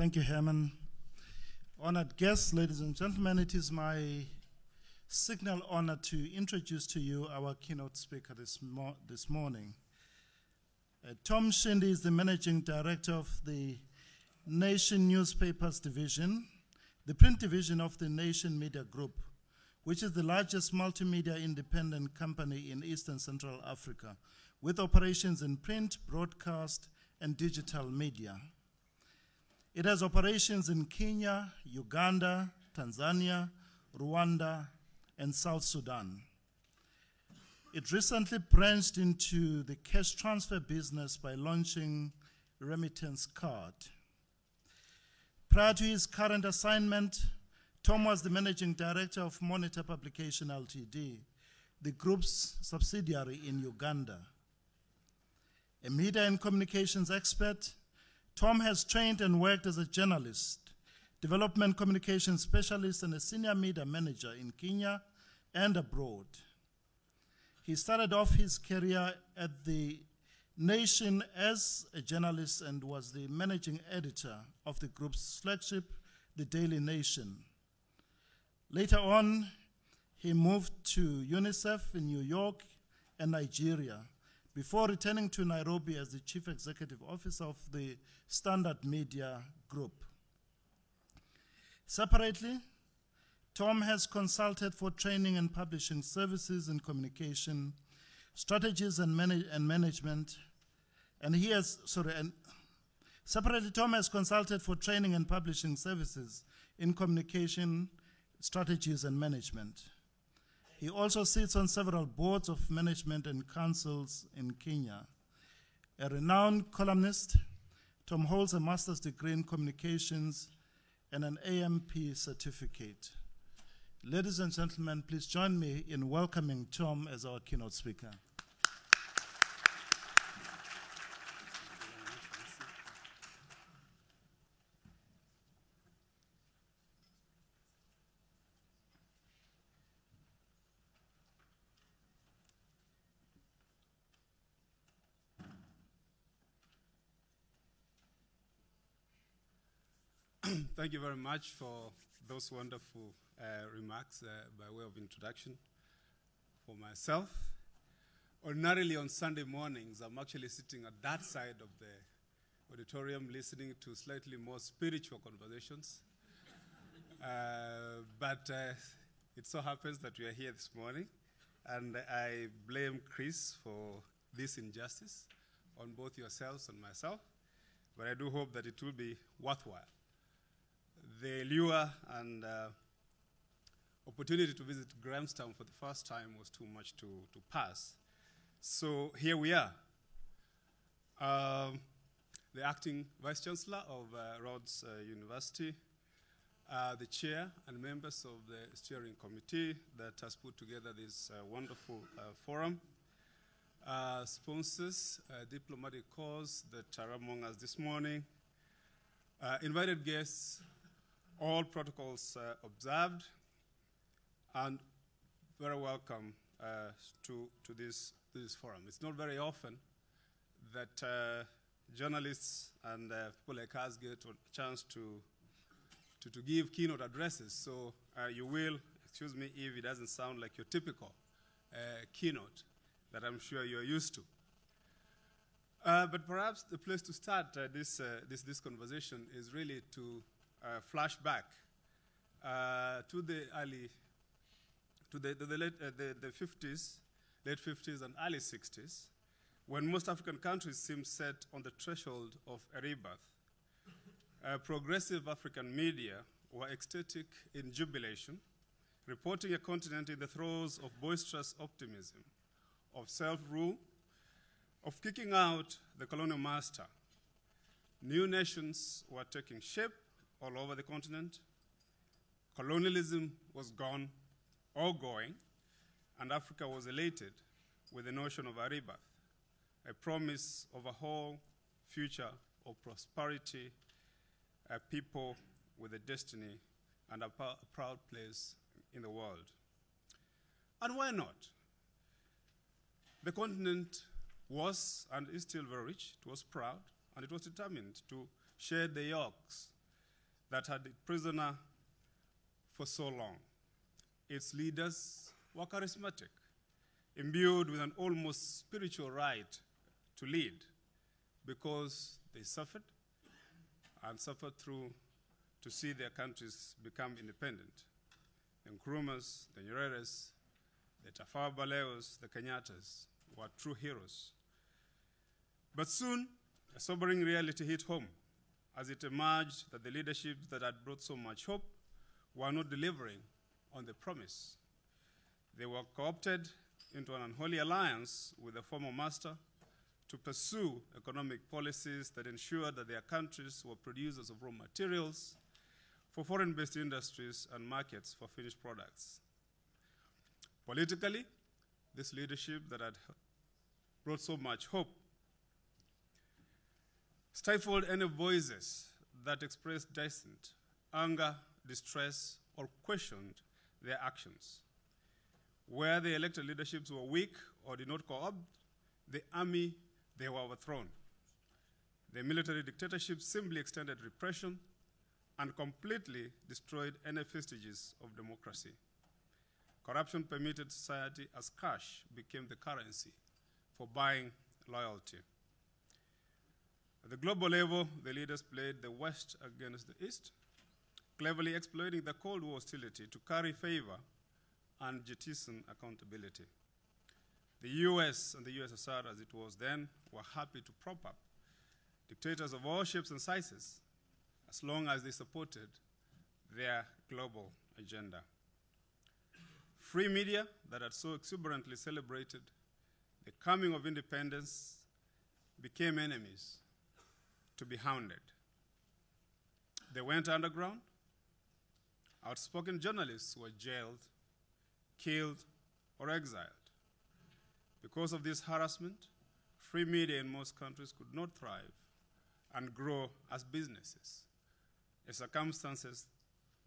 Thank you, Herman. Honored guests, ladies and gentlemen, it is my signal honor to introduce to you our keynote speaker this morning. Tom Mshindi is the Managing Director of the Nation Newspapers Division, the print division of the Nation Media Group, which is the largest multimedia independent company in Eastern Central Africa, with operations in print, broadcast, and digital media. It has operations in Kenya, Uganda, Tanzania, Rwanda, and South Sudan. It recently branched into the cash transfer business by launching Remittance Card. Prior to his current assignment, Tom was the Managing Director of Monitor Publication Ltd, the group's subsidiary in Uganda. A media and communications expert, Tom has trained and worked as a journalist, development communication specialist, and a senior media manager in Kenya and abroad. He started off his career at the Nation as a journalist and was the managing editor of the group's flagship, The Daily Nation. Later on, he moved to UNICEF in New York and Nigeria, before returning to Nairobi as the Chief Executive Officer of the Standard Media Group. Separately, Tom has consulted for training and publishing services in communication, strategies and management, and separately, Tom has consulted for training and publishing services in communication, strategies and management. He also sits on several boards of management and councils in Kenya. A renowned columnist, Tom holds a master's degree in communications and an AMP certificate. Ladies and gentlemen, please join me in welcoming Tom as our keynote speaker. Thank you very much for those wonderful remarks by way of introduction. For myself, ordinarily on Sunday mornings, I'm actually sitting at that side of the auditorium listening to slightly more spiritual conversations. But it so happens that we are here this morning, and I blame Chris for this injustice on both yourselves and myself, but I do hope that it will be worthwhile. The lure and opportunity to visit Grahamstown for the first time was too much to pass. So here we are. The acting Vice Chancellor of Rhodes University, the chair and members of the steering committee that has put together this wonderful forum, sponsors, diplomatic corps that are among us this morning, invited guests, all protocols observed, and very welcome to this forum. It's not very often that journalists and people like us get a chance to give keynote addresses, so you will, excuse me if it doesn't sound like your typical keynote that I'm sure you're used to. But perhaps the place to start this conversation is really to flash back to the late 50s and early 60s, when most African countries seemed set on the threshold of a rebirth. Progressive African media were ecstatic in jubilation, reporting a continent in the throes of boisterous optimism, of self-rule, of kicking out the colonial master. New nations were taking shape all over the continent. Colonialism was gone or going, and Africa was elated with the notion of a rebirth, a promise of a whole future of prosperity, a people with a destiny and a proud place in the world. And why not? The continent was and is still very rich. It was proud, and it was determined to share the yokes that had it prisoner for so long. Its leaders were charismatic, imbued with an almost spiritual right to lead because they suffered and suffered through to see their countries become independent. The Nkrumahs, the Nyereres, the Tafawa Balewos, the Kenyattas were true heroes. But soon, a sobering reality hit home as it emerged that the leaderships that had brought so much hope were not delivering on the promise. They were co-opted into an unholy alliance with the former master to pursue economic policies that ensured that their countries were producers of raw materials for foreign-based industries and markets for finished products. Politically, this leadership that had brought so much hope stifled any voices that expressed dissent, anger, distress, or questioned their actions. Where the elected leaderships were weak or did not co-opt the army, they were overthrown. The military dictatorship simply extended repression and completely destroyed any vestiges of democracy. Corruption permitted society as cash became the currency for buying loyalty. At the global level, the leaders played the West against the East, cleverly exploiting the Cold War hostility to curry favor and jettison accountability. The US and the USSR, as it was then, were happy to prop up dictators of all shapes and sizes as long as they supported their global agenda. Free media that had so exuberantly celebrated the coming of independence became enemies to be hounded. They went underground. Outspoken journalists were jailed, killed, or exiled. Because of this harassment, free media in most countries could not thrive and grow as businesses, a circumstance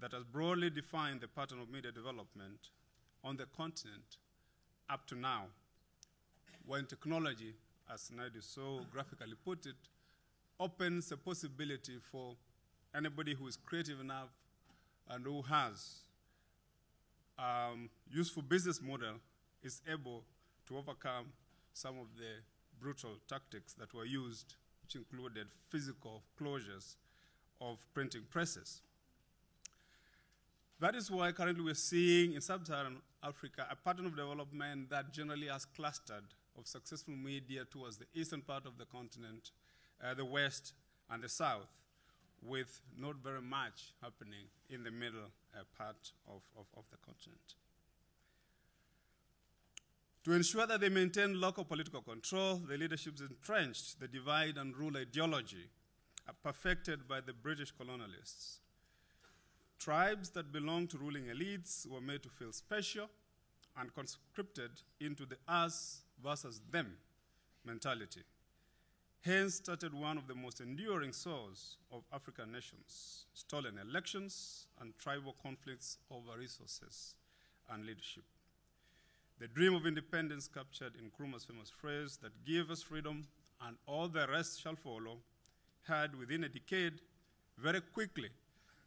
that has broadly defined the pattern of media development on the continent up to now, when technology, as Naidu so graphically put it, opens a possibility for anybody who is creative enough and who has useful business model is able to overcome some of the brutal tactics that were used, which included physical closures of printing presses. That is why currently we're seeing in sub-Saharan Africa a pattern of development that generally has clustered of successful media towards the eastern part of the continent, the west and the south, with not very much happening in the middle part of the continent. To ensure that they maintain local political control, the leaderships entrenched the divide and rule ideology perfected by the British colonialists. Tribes that belonged to ruling elites were made to feel special and conscripted into the us versus them mentality. Hence started one of the most enduring sores of African nations, stolen elections and tribal conflicts over resources and leadership. The dream of independence captured in Nkrumah's famous phrase that give us freedom and all the rest shall follow had within a decade very quickly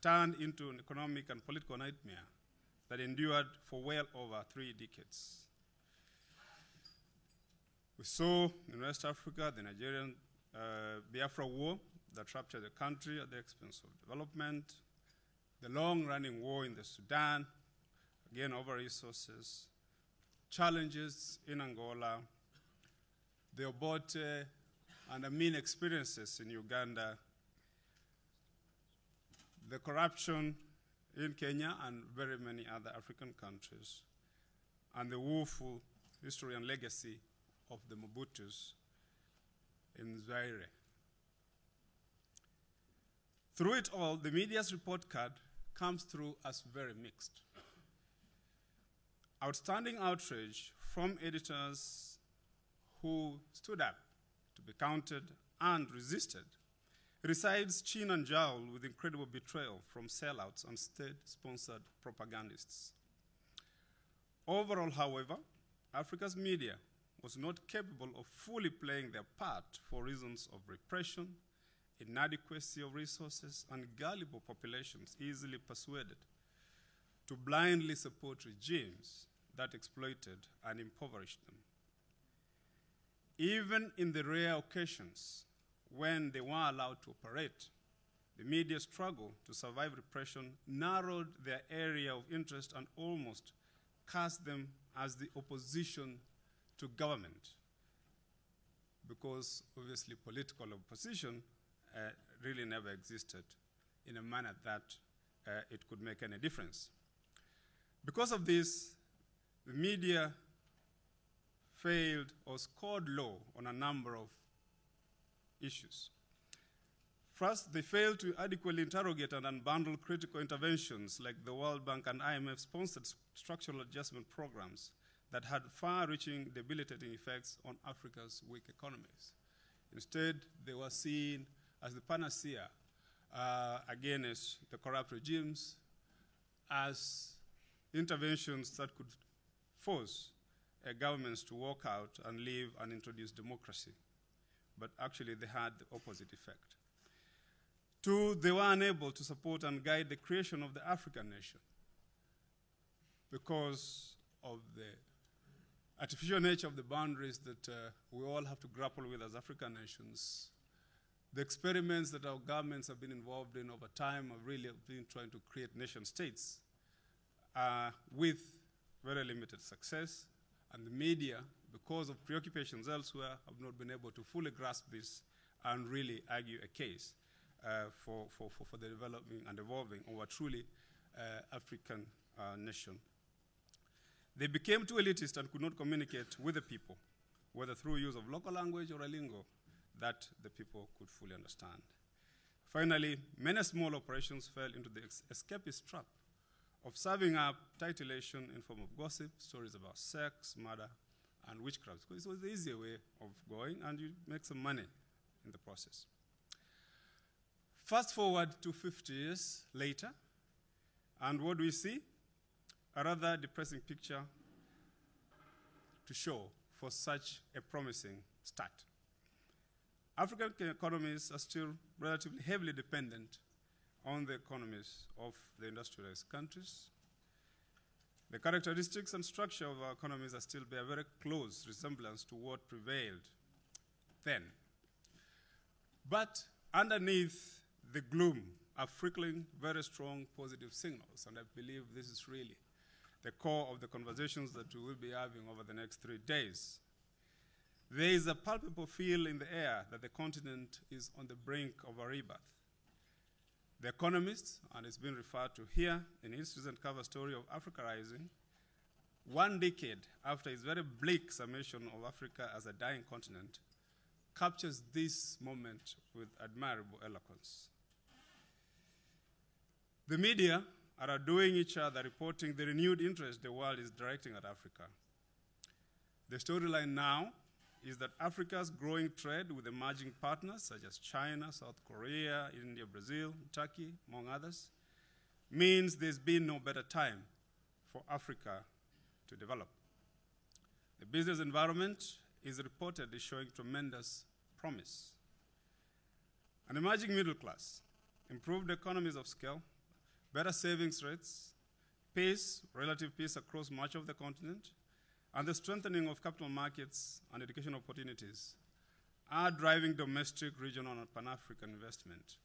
turned into an economic and political nightmare that endured for well over 3 decades. We saw in West Africa the Nigerian Biafra War that ruptured the country at the expense of development, the long-running war in the Sudan, again over resources, challenges in Angola, the Obote and Amin experiences in Uganda, the corruption in Kenya and very many other African countries, and the woeful history and legacy of the Mobutus in Zaire. Through it all, the media's report card comes through as very mixed. Outstanding outrage from editors who stood up to be counted and resisted resides chin and jowl with incredible betrayal from sellouts and state-sponsored propagandists. Overall, however, Africa's media was not capable of fully playing their part for reasons of repression, inadequacy of resources, and gullible populations easily persuaded to blindly support regimes that exploited and impoverished them. Even in the rare occasions when they were allowed to operate, the media's struggle to survive repression narrowed their area of interest and almost cast them as the opposition to government, because obviously political opposition really never existed in a manner that it could make any difference. Because of this, the media failed or scored low on a number of issues. First, they failed to adequately interrogate and unbundle critical interventions like the World Bank and IMF-sponsored structural adjustment programs that had far-reaching debilitating effects on Africa's weak economies. Instead, they were seen as the panacea against the corrupt regimes, as interventions that could force governments to walk out and live and introduce democracy. But actually, they had the opposite effect. Two, they were unable to support and guide the creation of the African nation because of the artificial nature of the boundaries that we all have to grapple with as African nations. The experiments that our governments have been involved in over time have really been trying to create nation states with very limited success. And the media, because of preoccupations elsewhere, have not been able to fully grasp this and really argue a case for the developing and evolving of a truly African nation. They became too elitist and could not communicate with the people, whether through use of local language or a lingo that the people could fully understand. Finally, many small operations fell into the escapist trap of serving up titillation in form of gossip, stories about sex, murder, and witchcraft. Because it was the easier way of going, and you make some money in the process. Fast forward to 50 years later, and what do we see? A rather depressing picture to show for such a promising start. African economies are still relatively heavily dependent on the economies of the industrialized countries. The characteristics and structure of our economies are still bear very close resemblance to what prevailed then. But underneath the gloom are flickering very strong positive signals, and I believe this is really the core of the conversations that we will be having over the next 3 days. There is a palpable feel in the air that the continent is on the brink of a rebirth. The Economist, and it's been referred to here in his recent cover story of Africa Rising, 1 decade after his very bleak summation of Africa as a dying continent, captures this moment with admirable eloquence. The media are outdoing each other, reporting the renewed interest the world is directing at Africa. The storyline now is that Africa's growing trade with emerging partners such as China, South Korea, India, Brazil, Turkey, among others, means there's been no better time for Africa to develop. The business environment is reportedly showing tremendous promise. An emerging middle class, improved economies of scale, better savings rates, relative peace across much of the continent, and the strengthening of capital markets and education opportunities are driving domestic, regional, and Pan-African investment.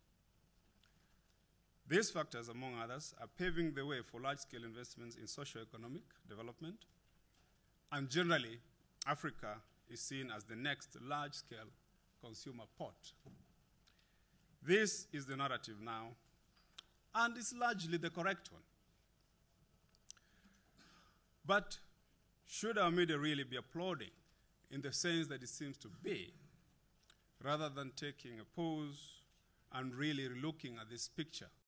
These factors, among others, are paving the way for large-scale investments in socio-economic development, and generally, Africa is seen as the next large-scale consumer port. This is the narrative now, and it's largely the correct one. But should our media really be applauding in the sense that it seems to be, rather than taking a pause and really looking at this picture